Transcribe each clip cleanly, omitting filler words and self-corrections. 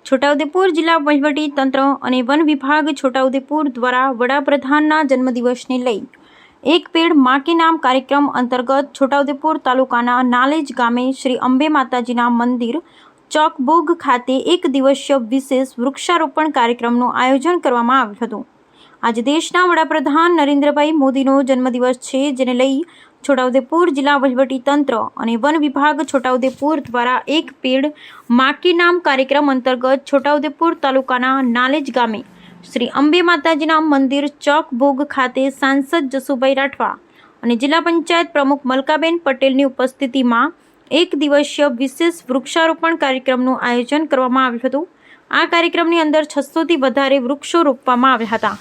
છોટાઉદેપુર જિલ્લા વહીવટી તંત્ર અને વન વિભાગ છોટાઉદેપુર દ્વારા વડાપ્રધાનના જન્મદિવસને લઈ એક પેડ માં કે નામ કાર્યક્રમ અંતર્ગત છોટાઉદેપુર તાલુકાના નાલેજ ગામે શ્રી અંબે માતાજીના મંદિર ચોકબોગ ખાતે એક દિવસીય વિશેષ વૃક્ષારોપણ કાર્યક્રમનું આયોજન કરવામાં આવ્યું હતું। આજે દેશના વડાપ્રધાન નરેન્દ્રભાઈ મોદીનો જન્મદિવસ છે, જેને લઈ છોટાઉદેપુર જિલ્લા વહીવટી તંત્ર અને વન વિભાગ છોટાઉદેપુર દ્વારા એક પેડ માં કે નામ કાર્યક્રમ અંતર્ગત છોટાઉદેપુર તાલુકાના નાલેજ ગામે શ્રી અંબે માતાજીના મંદિર ચોકબોગ ખાતે સાંસદ જસુભાઈ રાઠવા અને જિલ્લા પંચાયત પ્રમુખ મલકાબેન પટેલની ઉપસ્થિતિમાં એક દિવસીય વિશેષ વૃક્ષારોપણ કાર્યક્રમનું આયોજન કરવામાં આવ્યું હતું। આ કાર્યક્રમની અંદર 600થી વધારે વૃક્ષો રોપવામાં આવ્યા હતા।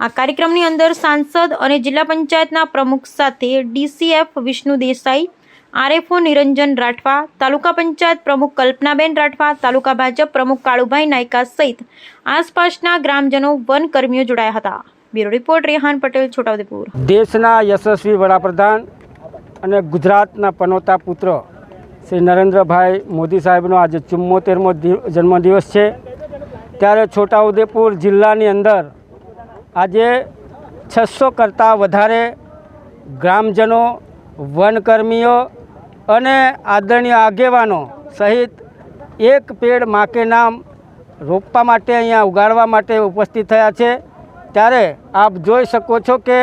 આ કાર્યક્રમની અંદર સાંસદ અને જિલ્લા પંચાયતના પ્રમુખ સાથે ડીસીએફ વિષ્ણુ દેસાઈ, આરએફઓ નિરંજન રાઠવા, તાલુકા પંચાયત પ્રમુખ કલ્પનાબેન રાઠવા, તાલુકા ભાજપ પ્રમુખ કાળુભાઈ નાયકા સહિત આસપાસના ગ્રામજનો, વનકર્મીઓ જોડાયા હતા। Bureau report Rehan Patel, Chhota Udepur. દેશના યશસ્વી વડાપ્રધાન અને ગુજરાતના પનોતા પુત્ર શ્રી નરેન્દ્રભાઈ મોદી સાહેબનો આજે 74મો જન્મદિવસ છે, ત્યારે છોટાઉદેપુર જિલ્લાની અંદર આજે 600 કરતાં વધારે ગ્રામજનો, વનકર્મીઓ અને આદરણીય આગેવાનો સહિત એક પેડ માં કે નામ રોપવા માટે અહીંયા ઉગાડવા માટે ઉપસ્થિત થયા છે। ત્યારે આપ જોઈ શકો છો કે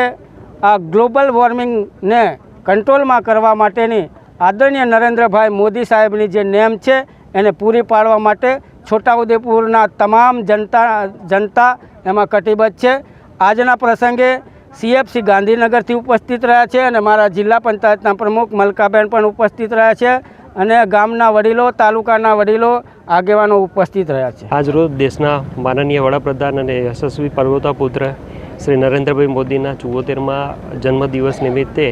આ ગ્લોબલ વોર્મિંગને કંટ્રોલમાં કરવા માટેની આદરણીય નરેન્દ્રભાઈ મોદી સાહેબની જે નેમ છે એને પૂરી પાડવા માટે છોટાઉદેપુરના તમામ જનતા એમાં કટિબદ્ધ છે। આજના પ્રસંગે સીએફસી ગાંધીનગરથી ઉપસ્થિત રહ્યા છે અને મારા જિલ્લા પંચાયતના પ્રમુખ મલકાબેન પણ ઉપસ્થિત રહ્યા છે અને ગામના વડીલો, તાલુકાના વડીલો, આગેવાનો ઉપસ્થિત રહ્યા છે। આજરોજ દેશના માનનીય વડાપ્રધાન અને યશસ્વી પનોતા પુત્ર શ્રી નરેન્દ્રભાઈ મોદીના 74મા જન્મદિવસ નિમિત્તે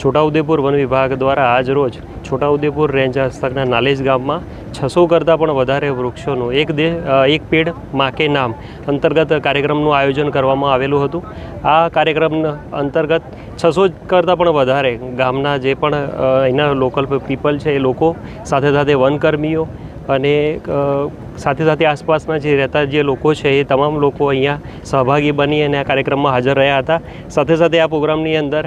છોટાઉદેપુર વન વિભાગ દ્વારા આજરોજ છોટાઉદેપુર રેન્જ હસ્તકના નાલેજ ગામમાં 600 કરતાં પણ વધારે વૃક્ષોનું એક પેડ માં કે નામ અંતર્ગત કાર્યક્રમનું આયોજન કરવામાં આવેલું હતું। આ કાર્યક્રમ અંતર્ગત 600 કરતાં પણ વધારે ગામના જે પણ અહીંના લોકલ પીપલ છે એ લોકો સાથે સાથે વનકર્મીઓ અને સાથે સાથે આસપાસના જે રહેતા જે લોકો છે એ તમામ લોકો અહીંયા સહભાગી બની અને આ કાર્યક્રમમાં હાજર રહ્યા હતા। સાથે સાથે આ પ્રોગ્રામની અંદર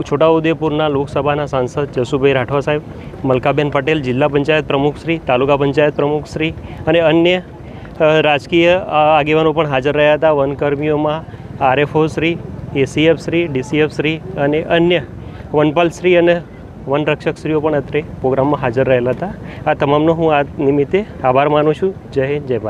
છોટાઉદેપુરના લોકસભાના સાંસદ જસુભાઈ રાઠવા સાહેબ, મલકાબેન પટેલ, જિલ્લા પંચાયત પ્રમુખશ્રી, તાલુકા પંચાયત પ્રમુખશ્રી અને અન્ય રાજકીય આગેવાનો પણ હાજર રહ્યા હતા। વનકર્મીઓમાં RFO Shri, ACF Shri, DCF Shri અને અન્ય વનપાલ શ્રી અને વનરક્ષકશ્રીઓ પણ અત્રે પ્રોગ્રામમાં હાજર રહેલા હતા। આ તમામનો હું આ નિમિત્તે આભાર માનું છું। જય હિન્દ, જય ભારત।